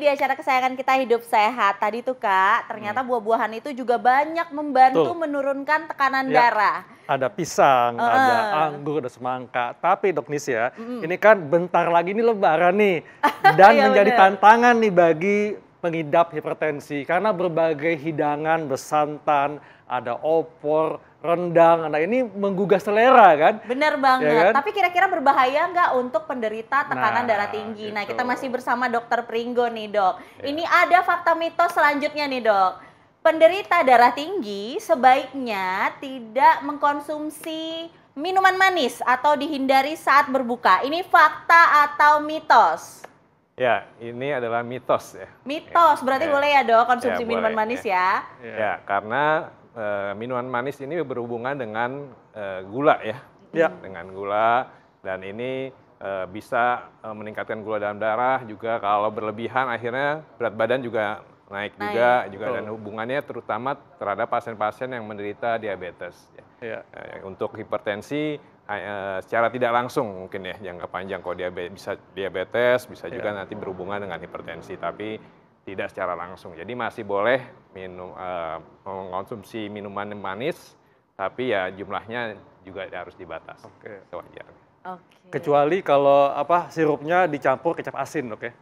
di acara kesayangan kita Hidup Sehat. Tadi tuh Kak, ternyata buah-buahan itu juga banyak membantu menurunkan tekanan darah. Ada pisang, ada anggur, ada semangka. Tapi Dok Nis ya, ini kan bentar lagi nih Lebaran nih. Dan menjadi tantangan nih bagi pengidap hipertensi. Karena berbagai hidangan bersantan, ada opor, rendang. Nah ini menggugah selera kan? Bener banget. Ya kan? Tapi kira-kira berbahaya nggak untuk penderita tekanan darah tinggi? Nah kita masih bersama Dokter Pringgo nih Dok. Ini ada fakta mitos selanjutnya nih Dok. Penderita darah tinggi sebaiknya tidak mengkonsumsi minuman manis atau dihindari saat berbuka. Ini fakta atau mitos? Ya, ini adalah mitos ya. Mitos, berarti boleh ya Dok konsumsi minuman manis ya? Ya, karena minuman manis ini berhubungan dengan gula ya. Dengan gula, dan ini bisa meningkatkan gula dalam darah juga. Kalau berlebihan akhirnya berat badan juga naik juga dan hubungannya terutama terhadap pasien-pasien yang menderita diabetes. Untuk hipertensi secara tidak langsung mungkin ya jangka panjang kalau diabetes bisa juga nanti berhubungan dengan hipertensi, tapi tidak secara langsung. Jadi masih boleh mengkonsumsi minuman manis, tapi ya jumlahnya juga harus dibatasi. Sewajarnya. Kecuali kalau sirupnya dicampur kecap asin, Dok ya.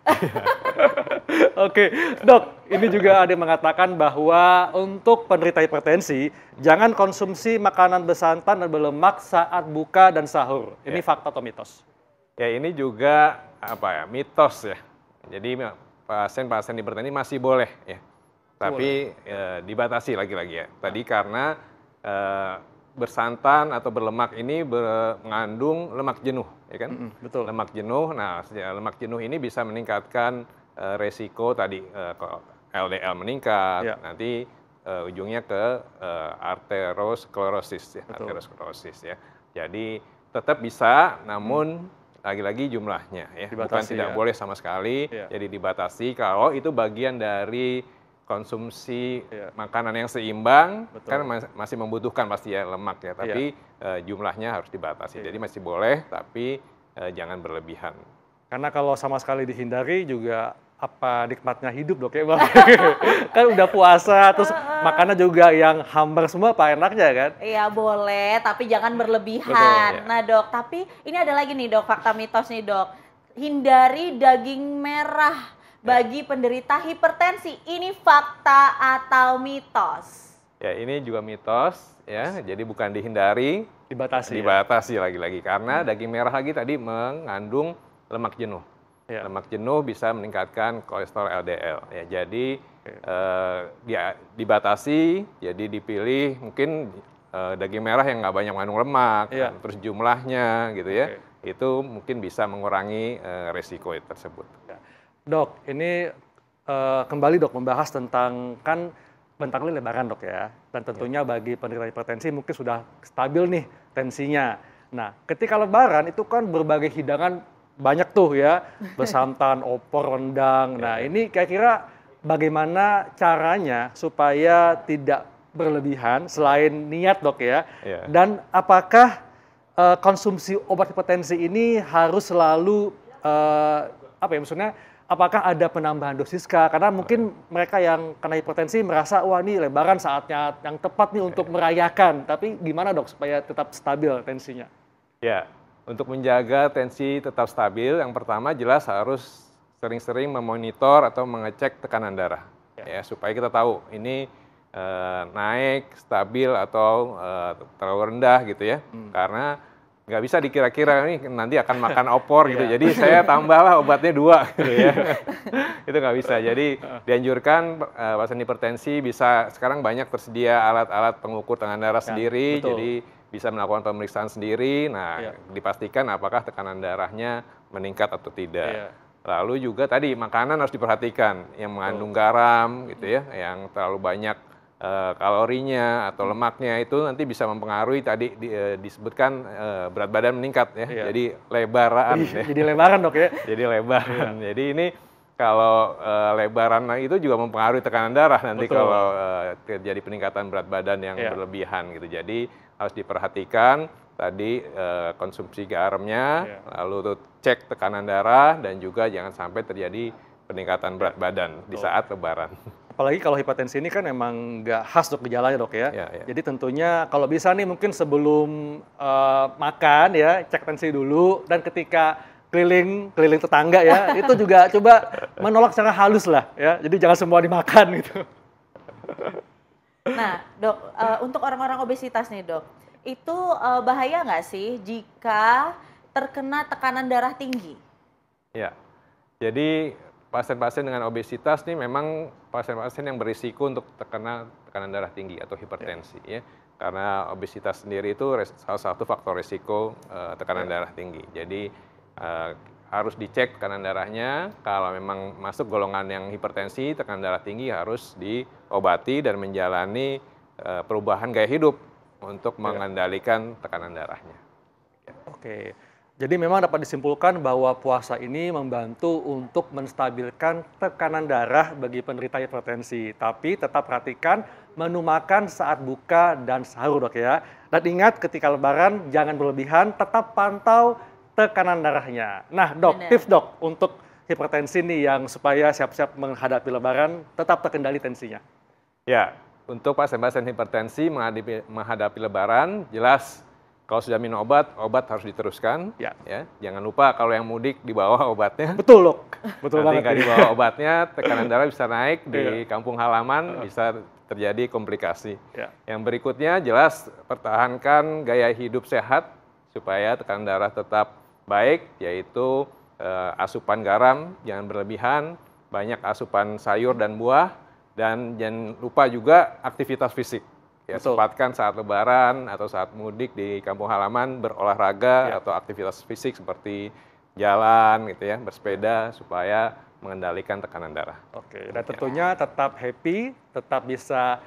Dok, ini juga ada yang mengatakan bahwa untuk penderita hipertensi jangan konsumsi makanan bersantan dan berlemak saat buka dan sahur. Ini fakta atau mitos? Ya ini juga mitos ya. Jadi pasien-pasien hipertensi masih boleh ya. Tapi dibatasi lagi-lagi ya. Tadi karena bersantan atau berlemak ini mengandung lemak jenuh, ya kan? Betul. Lemak jenuh. Nah, lemak jenuh ini bisa meningkatkan resiko tadi LDL meningkat, nanti ujungnya ke arteriosklerosis ya, arteriosklerosis ya. Jadi tetap bisa, namun lagi-lagi jumlahnya ya, bukan tidak boleh sama sekali. Jadi dibatasi kalau itu bagian dari konsumsi makanan yang seimbang, kan masih membutuhkan pasti ya lemak ya, tapi jumlahnya harus dibatasi. Jadi masih boleh, tapi jangan berlebihan. Karena kalau sama sekali dihindari juga apa nikmatnya hidup Dok ya Bang? Kan udah puasa, terus makannya juga yang hambar semua, apa enaknya kan? Iya boleh, tapi jangan berlebihan. Nah Dok, tapi ini ada lagi nih Dok, fakta mitos nih Dok. Hindari daging merah bagi penderita hipertensi, ini fakta atau mitos? Ya ini juga mitos ya, jadi bukan dihindari, dibatasi lagi-lagi karena daging merah lagi tadi mengandung lemak jenuh. Lemak jenuh bisa meningkatkan kolesterol LDL ya, jadi dibatasi, jadi dipilih mungkin daging merah yang nggak banyak mengandung lemak, terus jumlahnya gitu ya, itu mungkin bisa mengurangi resiko tersebut. Dok, ini kembali Dok membahas tentang kan bentar lagi Lebaran Dok ya, dan tentunya bagi penderita hipertensi mungkin sudah stabil nih tensinya. Nah, ketika Lebaran itu kan berbagai hidangan banyak tuh ya, bersantan, opor, rendang. Nah, ini kira-kira bagaimana caranya supaya tidak berlebihan selain niat Dok ya, dan apakah konsumsi obat hipertensi ini harus selalu maksudnya apakah ada penambahan dosis kah? Karena mungkin mereka yang kena hipertensi merasa, wah ini Lebaran saatnya yang tepat nih untuk merayakan. Tapi gimana Dok supaya tetap stabil tensinya? Ya, untuk menjaga tensi tetap stabil, yang pertama jelas harus sering-sering memonitor atau mengecek tekanan darah. Ya, supaya kita tahu ini naik, stabil, atau terlalu rendah gitu ya. Karena nggak bisa dikira-kira nih nanti akan makan opor gitu, jadi saya tambahlah obatnya 2 gitu ya. Itu nggak bisa, jadi dianjurkan pasien hipertensi bisa, sekarang banyak tersedia alat-alat pengukur tekanan darah sendiri, jadi bisa melakukan pemeriksaan sendiri, nah dipastikan apakah tekanan darahnya meningkat atau tidak. Lalu juga tadi makanan harus diperhatikan, yang mengandung garam gitu ya, yang terlalu banyak kalorinya atau lemaknya itu nanti bisa mempengaruhi tadi disebutkan berat badan meningkat ya, jadi lebaran. Jadi lebaran Dok ya? Jadi lebaran. Jadi ini kalau lebaran itu juga mempengaruhi tekanan darah nanti kalau terjadi peningkatan berat badan yang berlebihan gitu. Jadi harus diperhatikan tadi konsumsi garamnya, lalu cek tekanan darah dan juga jangan sampai terjadi peningkatan berat badan di saat lebaran. Apalagi kalau hipertensi ini kan memang nggak khas dok gejalanya dok ya. Ya. Jadi tentunya kalau bisa nih mungkin sebelum makan ya cek tensi dulu, dan ketika keliling tetangga ya itu juga coba menolak secara halus lah ya. Jadi jangan semua dimakan gitu. Nah dok, untuk orang-orang obesitas nih dok, itu bahaya nggak sih jika terkena tekanan darah tinggi? Ya, jadi pasien-pasien dengan obesitas nih memang pasien-pasien yang berisiko untuk tekanan darah tinggi atau hipertensi ya. Karena obesitas sendiri itu salah satu faktor risiko tekanan darah tinggi. Jadi harus dicek tekanan darahnya. Kalau memang masuk golongan yang hipertensi, tekanan darah tinggi harus diobati dan menjalani perubahan gaya hidup untuk mengendalikan tekanan darahnya. Oke. Jadi memang dapat disimpulkan bahwa puasa ini membantu untuk menstabilkan tekanan darah bagi penderita hipertensi. Tapi tetap perhatikan menu makan saat buka dan sahur dok ya. Dan ingat ketika lebaran jangan berlebihan, tetap pantau tekanan darahnya. Nah dok, tips dok untuk hipertensi nih yang supaya siap-siap menghadapi lebaran tetap terkendali tensinya. Ya, untuk pasien-pasien hipertensi menghadapi lebaran jelas kalau sudah minum obat harus diteruskan. Ya. Jangan lupa kalau yang mudik dibawa obatnya. Betul dok, betul nanti banget. Nanti dibawa obatnya, tekanan darah bisa naik di kampung halaman, bisa terjadi komplikasi. Yang berikutnya jelas pertahankan gaya hidup sehat supaya tekanan darah tetap baik, yaitu asupan garam jangan berlebihan, banyak asupan sayur dan buah, dan jangan lupa juga aktivitas fisik. Ya, sempatkan saat lebaran atau saat mudik di kampung halaman berolahraga atau aktivitas fisik seperti jalan gitu ya, bersepeda supaya mengendalikan tekanan darah. Oke, dan tentunya tetap happy, tetap bisa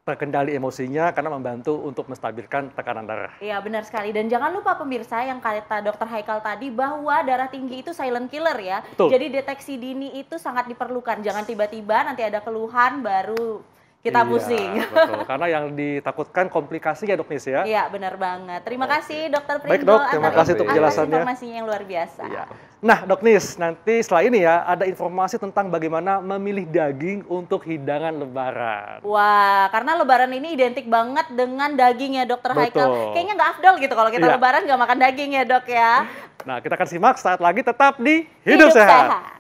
terkendali emosinya karena membantu untuk menstabilkan tekanan darah. Iya benar sekali, dan jangan lupa pemirsa yang kata Dr. Haikal tadi bahwa darah tinggi itu silent killer ya. Betul. Jadi deteksi dini itu sangat diperlukan, jangan tiba-tiba nanti ada keluhan baru kita pusing. Betul, karena yang ditakutkan komplikasi ya dok Nis ya. Iya benar banget. Terima kasih Dokter Pringgo. Baik dok, terima kasih untuk penjelasannya. Informasinya yang luar biasa. Iya. Nah dok Nis, nanti setelah ini ya ada informasi tentang bagaimana memilih daging untuk hidangan lebaran. Wah, karena lebaran ini identik banget dengan daging ya Dokter Haikal. Kayaknya nggak afdol gitu kalau kita lebaran nggak makan daging ya dok ya. Nah kita akan simak saat lagi, tetap di Hidup Sehat.